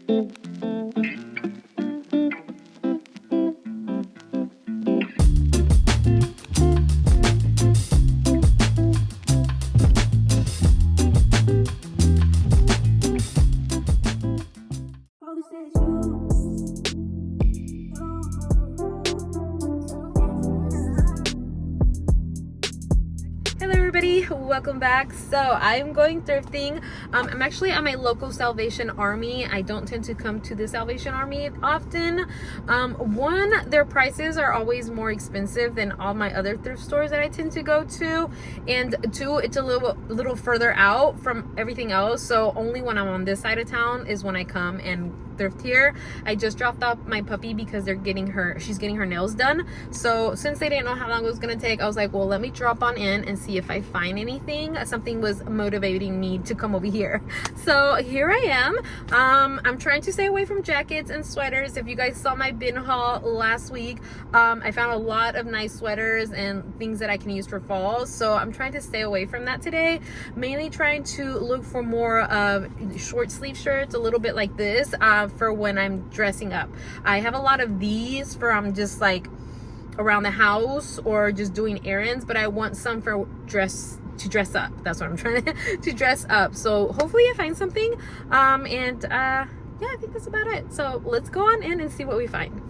Hello everybody, welcome back. So I'm going thrifting. I'm actually at my local Salvation Army. I don't tend to come to the Salvation Army often. One, their prices are always more expensive than all my other thrift stores that I tend to go to, and two, it's a little further out from everything else. So only when I'm on this side of town is when I come and thrift here. I just dropped off my puppy because she's getting her nails done. So since they didn't know how long it was gonna take, I was like, well, let me drop on in and see if I find anything. Something was motivating me to come over here. So here I am. I'm trying to stay away from jackets and sweaters. If you guys saw my bin haul last week, I found a lot of nice sweaters and things that I can use for fall. So I'm trying to stay away from that today. Mainly trying to look for more of short sleeve shirts, a little bit like this, for when I'm dressing up. I have a lot of these for just like around the house or just doing errands, but I want some for dress up. That's what I'm trying to dress up. So hopefully I find something. Yeah, I think that's about it. So let's go on in and see what we find.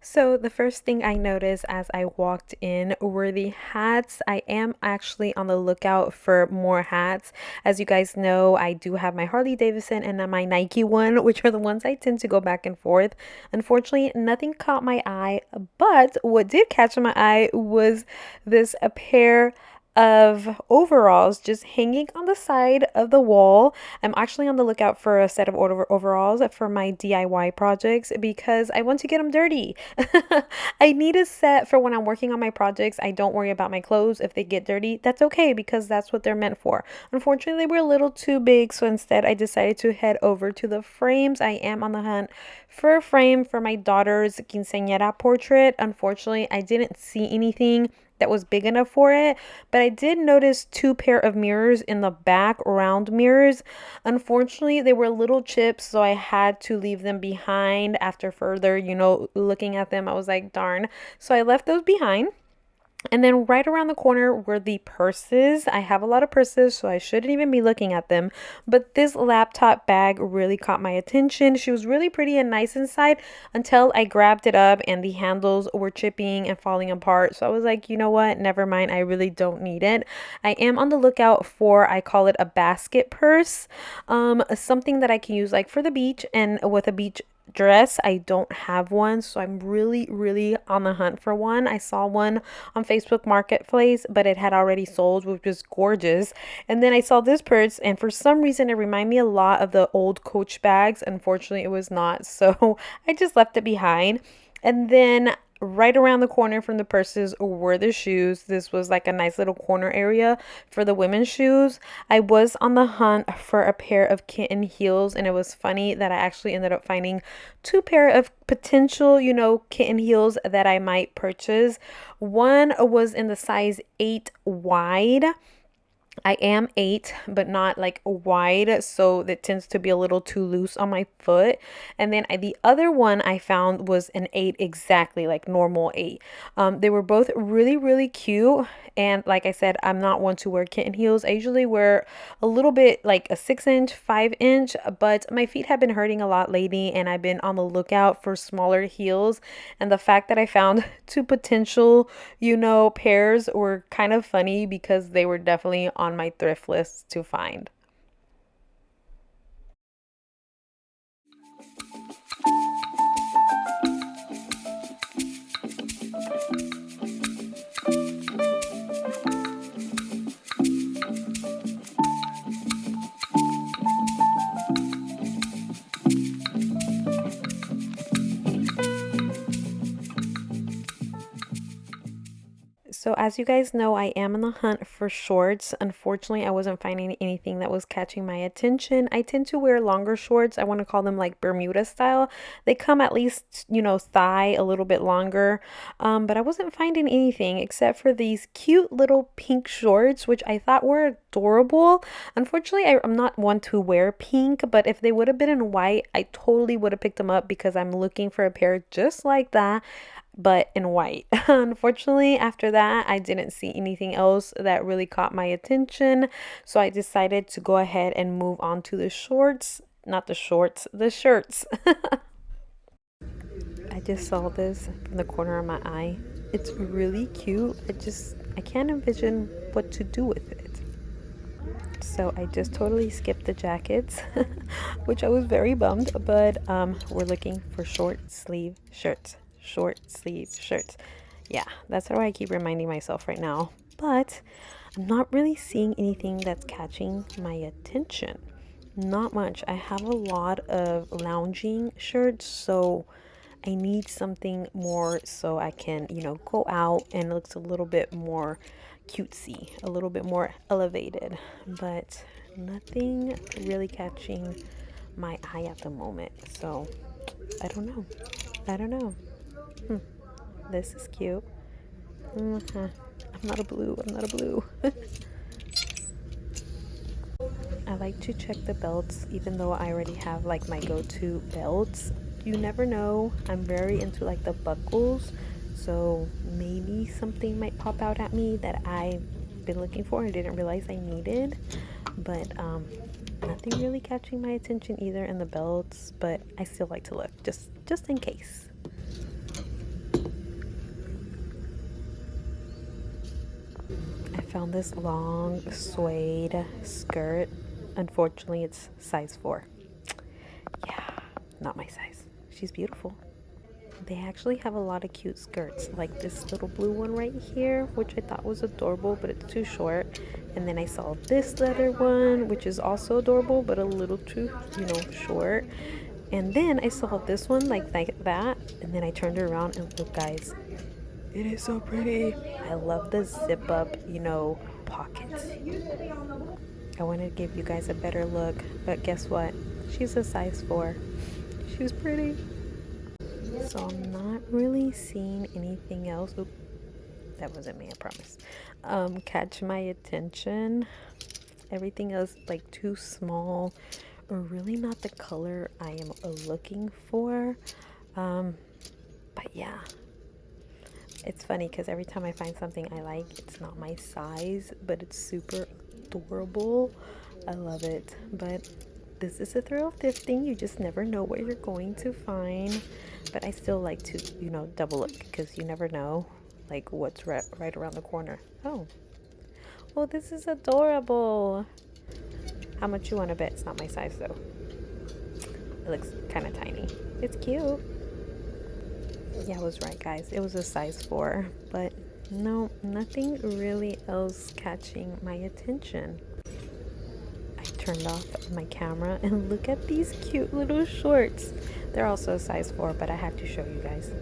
So the first thing I noticed as I walked in were the hats. I am actually on the lookout for more hats. As you guys know, I do have my Harley Davidson and then my Nike one, which are the ones I tend to go back and forth. Unfortunately, nothing caught my eye, but what did catch my eye was this a pair of overalls just hanging on the side of the wall. I'm actually on the lookout for a set of overalls for my DIY projects because I want to get them dirty. I need a set for when I'm working on my projects. I don't worry about my clothes. If they get dirty, that's okay because that's what they're meant for. Unfortunately, they were a little too big, so instead I decided to head over to the frames. I am on the hunt for a frame for my daughter's quinceañera portrait. Unfortunately, I didn't see anything that was big enough for it, but I did notice two pair of mirrors in the back, round mirrors. Unfortunately, they were little chips, so I had to leave them behind. After further, looking at them, I was like, darn. So I left those behind. And then right around the corner were the purses. I have a lot of purses, so I shouldn't even be looking at them. But this laptop bag really caught my attention. She was really pretty and nice inside until I grabbed it up and the handles were chipping and falling apart. So I was like, you know what? Never mind. I really don't need it. I am on the lookout for, I call it a basket purse. Something that I can use like for the beach and with a beach dress. I don't have one, so I'm really on the hunt for one. I saw one on Facebook Marketplace, but it had already sold, which was gorgeous. And then I saw this purse, and for some reason it reminded me a lot of the old Coach bags. Unfortunately, it was not, so I just left it behind. And then right around the corner from the purses were the shoes. This was like a nice little corner area for the women's shoes. I was on the hunt for a pair of kitten heels, and it was funny that I actually ended up finding two pair of potential, kitten heels that I might purchase. One was in the size 8 wide. I am 8, but not like wide, so that tends to be a little too loose on my foot. And then the other one I found was an 8 exactly, like normal 8. They were both really cute. And like I said, I'm not one to wear kitten heels. I usually wear a little bit like a 6-inch, 5-inch, but my feet have been hurting a lot lately, and I've been on the lookout for smaller heels. And the fact that I found two potential, pairs were kind of funny because they were definitely on my thrift list to find. So So as you guys know, I am on the hunt for shorts. Unfortunately, I wasn't finding anything that was catching my attention. I tend to wear longer shorts. I want to call them like Bermuda style. They come at least, thigh a little bit longer. But I wasn't finding anything except for these cute little pink shorts, which I thought were adorable. Unfortunately, I'm not one to wear pink, but if they would have been in white, I totally would have picked them up because I'm looking for a pair just like that, but in white. Unfortunately, after that, I didn't see anything else that really caught my attention. So I decided to go ahead and move on to the shorts. Not the shorts, the shirts. I just saw this from the corner of my eye. It's really cute. I can't envision what to do with it. So I just totally skipped the jackets, which I was very bummed, but we're looking for short sleeve shirts. Short sleeve shirts. Yeah, that's why I keep reminding myself right now. But I'm not really seeing anything that's catching my attention. Not much. I have a lot of lounging shirts, so I need something more so I can, go out and it looks a little bit more cutesy, a little bit more elevated, but nothing really catching my eye at the moment. So I don't know. This is cute. I'm not a blue. I like to check the belts, even though I already have like my go-to belts. You never know. I'm very into like the buckles, so maybe something might pop out at me that I've been looking for and didn't realize I needed. But nothing really catching my attention either in the belts, but I still like to look just in case. I found this long suede skirt. Unfortunately, it's size 4. Yeah, not my size. She's beautiful. They actually have a lot of cute skirts, like this little blue one right here, which I thought was adorable, but it's too short. And then I saw this leather one, which is also adorable, but a little too, short. And then I saw this one like that, and then I turned it around and look, guys, it is so pretty. I love the zip up, pockets. I wanted to give you guys a better look, but guess what? She's a size 4. She's pretty. So I'm not really seeing anything else. Oop, that wasn't me, I promise. Catch my attention. Everything else like too small or really not the color I am looking for. But yeah. It's funny because every time I find something I like, it's not my size, but it's super adorable. I love it. But this is a thrill of thrifting. You just never know what you're going to find. But I still like to, double look because you never know, like, what's right around the corner. Oh, well, this is adorable. How much you want to bet? It's not my size, though. It looks kind of tiny. It's cute. Yeah, I was right, guys. It was a size 4, but no, nothing really else catching my attention. I turned off my camera and look at these cute little shorts. They're also a size 4, but I have to show you guys.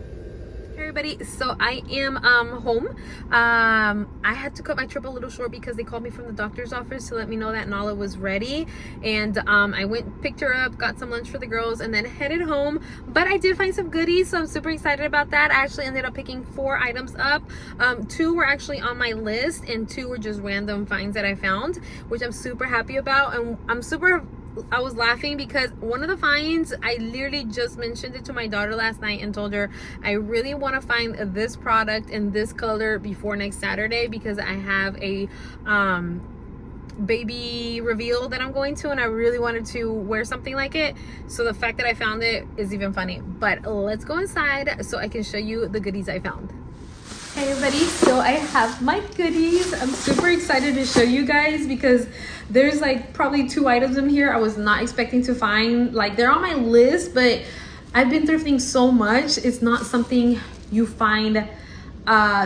Hey everybody, so I am home. I had to cut my trip a little short because they called me from the doctor's office to let me know that Nala was ready, and I went, picked her up, got some lunch for the girls, and then headed home. But I did find some goodies, so I'm super excited about that. I actually ended up picking 4 items up. 2 were actually on my list and 2 were just random finds that I found, which I'm super happy about. And I was laughing because one of the finds, I literally just mentioned it to my daughter last night and told her I really want to find this product in this color before next Saturday because I have a baby reveal that I'm going to, and I really wanted to wear something like it. So the fact that I found it is even funny. But let's go inside so I can show you the goodies I found. Hey everybody, so I have my goodies. I'm super excited to show you guys because there's like probably 2 items in here I was not expecting to find. Like, they're on my list, but I've been thrifting so much, it's not something you find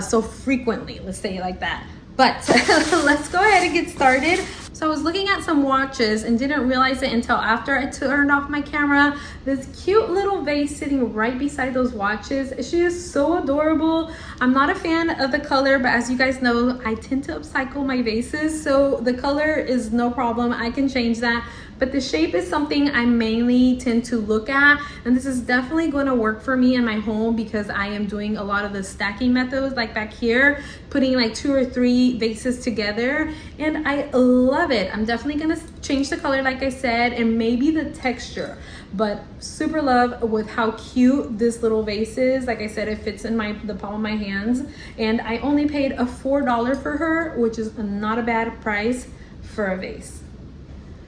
so frequently, let's say it like that. But let's go ahead and get started. So So I was looking at some watches and didn't realize it until after I turned off my camera. This cute little vase sitting right beside those watches. She is so adorable. I'm not a fan of the color, but as you guys know, I tend to upcycle my vases. So the color is no problem. I can change that. But the shape is something I mainly tend to look at. And this is definitely going to work for me in my home because I am doing a lot of the stacking methods, like back here, putting like 2 or 3 vases together. And I love it. I'm definitely going to change the color, like I said, and maybe the texture. But super love with how cute this little vase is. Like I said, it fits in the palm of my hands. And I only paid a $4 for her, which is not a bad price for a vase.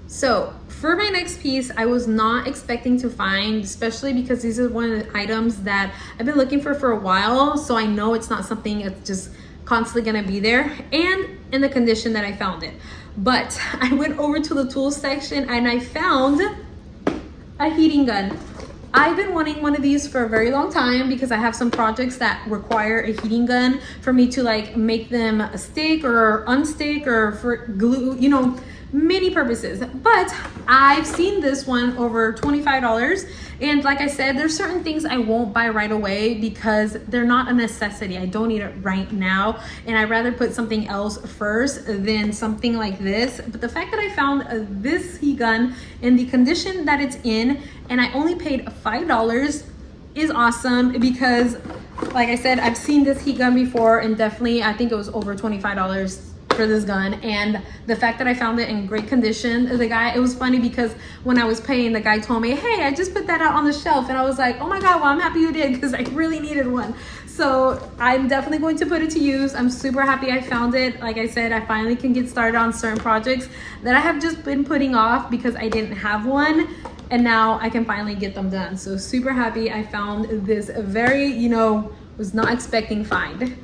So for my next piece, I was not expecting to find, especially because these are one of the items that I've been looking for a while. So I know it's not something that's just constantly gonna be there and in the condition that I found it. But I went over to the tools section and I found a heating gun. I've been wanting one of these for a very long time because I have some projects that require a heating gun for me to like make them stick or unstick or for glue, you know, many purposes. But I've seen this one over $25, and like I said, there's certain things I won't buy right away because they're not a necessity. I don't need it right now, and I'd rather put something else first than something like this. But the fact that I found this heat gun in the condition that it's in and I only paid $5 is awesome because like I said, I've seen this heat gun before, and definitely I think it was over $25 for this gun. And the fact that I found it in great condition, it was funny because when I was paying, the guy told me, hey, I just put that out on the shelf, and I was like, oh my god, well, I'm happy you did because I really needed one. So I'm definitely going to put it to use. I'm super happy I found it. Like I said, I finally can get started on certain projects that I have just been putting off because I didn't have one, and now I can finally get them done. So super happy I found this very, was not expecting find.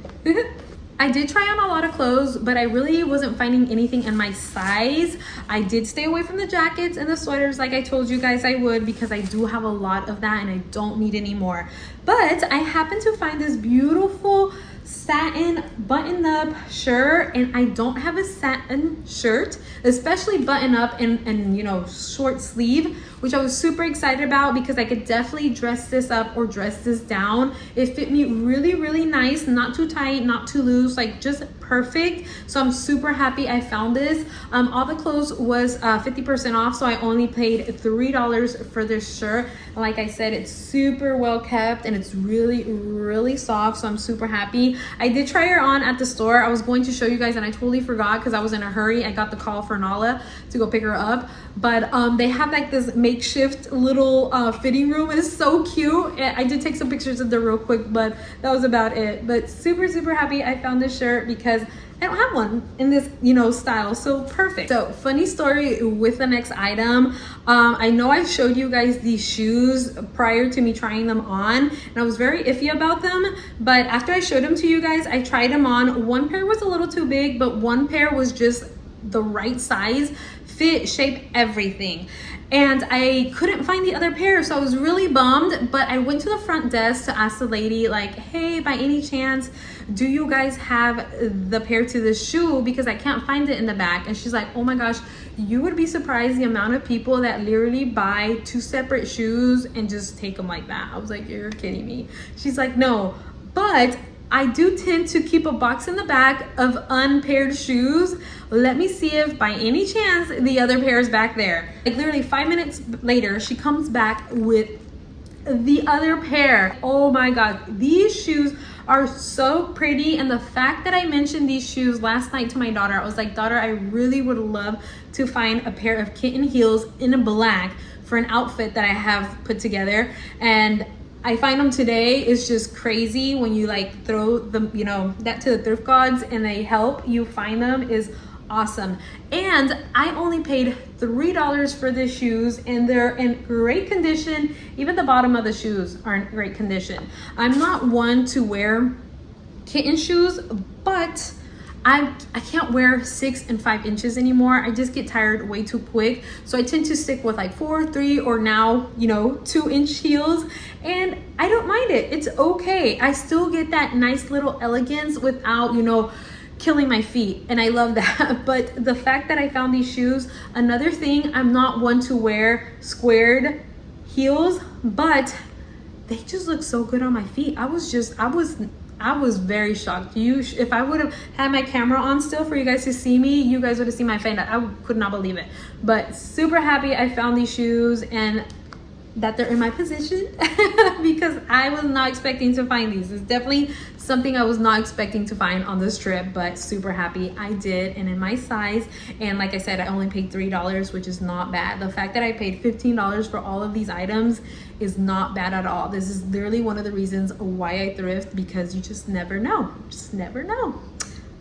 I did try on a lot of clothes, but I really wasn't finding anything in my size. I did stay away from the jackets and the sweaters like I told you guys I would because I do have a lot of that and I don't need any more. But I happened to find this beautiful satin button-up shirt, and I don't have a satin shirt, especially button-up and short sleeve, which I was super excited about because I could definitely dress this up or dress this down. It fit me really, really nice, not too tight, not too loose, like just perfect. So I'm super happy I found this. All the clothes was 50% off, so I only paid $3 for this shirt. And like I said, it's super well kept and it's really, really soft, so I'm super happy. I did try her on at the store. I was going to show you guys and I totally forgot because I was in a hurry. I got the call for Nala to go pick her up, but they have like this makeshift little fitting room. It is so cute. I did take some pictures of there real quick, but that was about it. But super, super happy I found this shirt because I don't have one in this, style. So perfect. So funny story with the next item. I know I showed you guys these shoes prior to me trying them on, and I was very iffy about them. But after I showed them to you guys, I tried them on. One pair was a little too big, but one pair was just the right size, fit, shape, everything. And I couldn't find the other pair, so I was really bummed. But I went to the front desk to ask the lady, like, hey, by any chance, do you guys have the pair to this shoe? Because I can't find it in the back. And she's like, oh my gosh, you would be surprised the amount of people that literally buy 2 separate shoes and just take them like that. I was like, you're kidding me. She's like, no, but I do tend to keep a box in the back of unpaired shoes. Let me see if by any chance the other pair is back there. Like literally 5 minutes later, she comes back with the other pair. Oh my God, these shoes are so pretty. And the fact that I mentioned these shoes last night to my daughter, I was like, daughter, I really would love to find a pair of kitten heels in a black for an outfit that I have put together. And I find them today. It's just crazy when you like throw them, that to the thrift gods and they help you find them is awesome. And I only paid $3 for the shoes and they're in great condition. Even the bottom of the shoes are in great condition. I'm not one to wear kitten shoes, but I can't wear 6 and 5 inches anymore. I just get tired way too quick. So I tend to stick with like 4, 3, or now, 2-inch heels. And I don't mind it. It's okay. I still get that nice little elegance without, killing my feet, and I love that. But the fact that I found these shoes, another thing, I'm not one to wear squared heels, but they just look so good on my feet. I was very shocked. If I would have had my camera on still for you guys to see me, you guys would have seen my face. I could not believe it. But super happy I found these shoes and that they're in my position because I was not expecting to find these. It's definitely something I was not expecting to find on this trip, but super happy I did, and in my size. And like I said, I only paid $3, which is not bad. The fact that I paid $15 for all of these items is not bad at all. This is literally one of the reasons why I thrift, because you just never know. Just never know.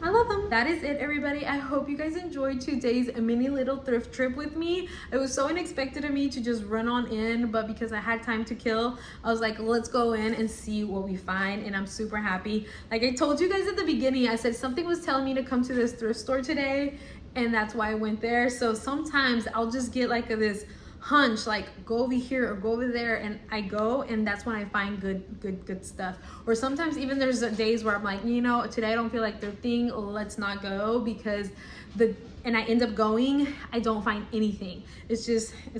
I love them. That is it, everybody. I hope you guys enjoyed today's mini little thrift trip with me. It was so unexpected of me to just run on in, but because I had time to kill, I was like, let's go in and see what we find. And I'm super happy. Like I told you guys at the beginning, I said something was telling me to come to this thrift store today, and that's why I went there. So sometimes I'll just get like this hunch, like go over here or go over there, and I go, and that's when I find good stuff. Or sometimes even there's days where I'm like, you know, today I don't feel like thrifting, let's not go, because and I end up going, I don't find anything. It's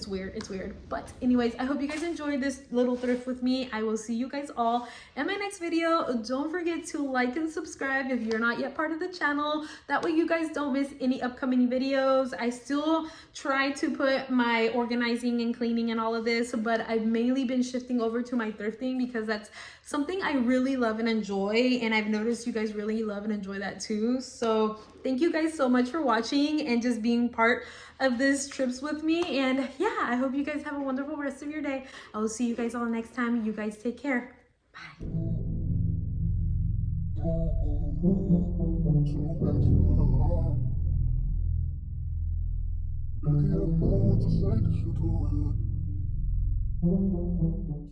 weird. But anyways, I hope you guys enjoyed this little thrift with me. I will see you guys all in my next video. Don't forget to like and subscribe if you're not yet part of the channel. That way you guys don't miss any upcoming videos. I still try to put my organizing and cleaning and all of this, but I've mainly been shifting over to my thrifting because that's something I really love and enjoy, and I've noticed you guys really love and enjoy that too. So thank you guys so much for watching and just being part of this trips with me. And yeah, I hope you guys have a wonderful rest of your day. I will see you guys all next time. You guys take care. Bye.